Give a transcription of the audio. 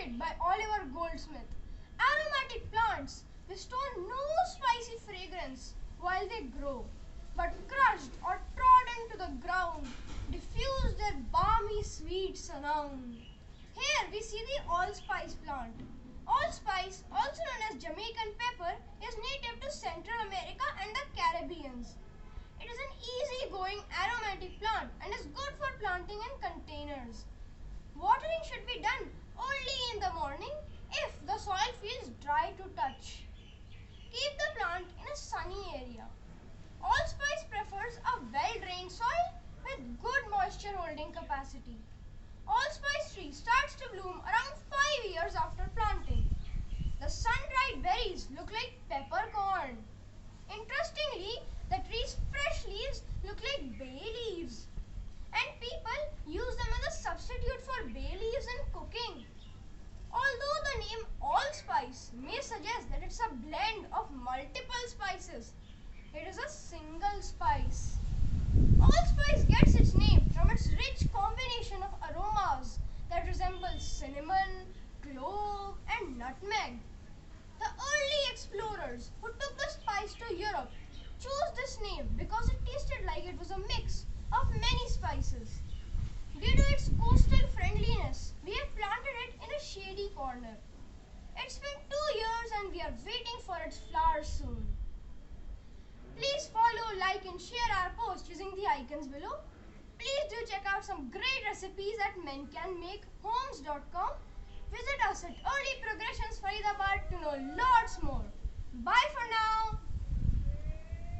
invented by Oliver Goldsmith. Aromatic plants bestow no spicy fragrance while they grow, but crushed or trodden to the ground, diffuse their balmy sweet surround. Here we see the allspice plant. Allspice, also known as Jamaican pepper, is native to Central America and the Caribbean. It is an easy-going aromatic plant and is good for planting in containers. Watering should be done only in the morning if the soil feels dry to touch. Keep the plant in a sunny area. Allspice prefers a well-drained soil with good moisture holding capacity. Allspice tree starts to bloom around 5 years after planting. The sun-dried berries look like peppercorn. Interestingly, the tree's fresh leaves look like bay leaves, and people use them as a substitute for bay leaves in cooking. Although the name allspice may suggest that it's a blend of multiple spices, it is a single spice. Allspice gets its name from its rich combination of aromas that resemble cinnamon, clove, and nutmeg. The early explorers who took the spice to Europe chose this name because it tasted like it was a mix of many spices. Due to its coastal friendliness, we have planted it in a shady corner. It's been 2 years and we are waiting for its flowers soon. Please follow, like and share our post using the icons below. Please do check out some great recipes at mencanmakehomes.com. Visit us at Early Progressions Faridabad to know lots more. Bye for now.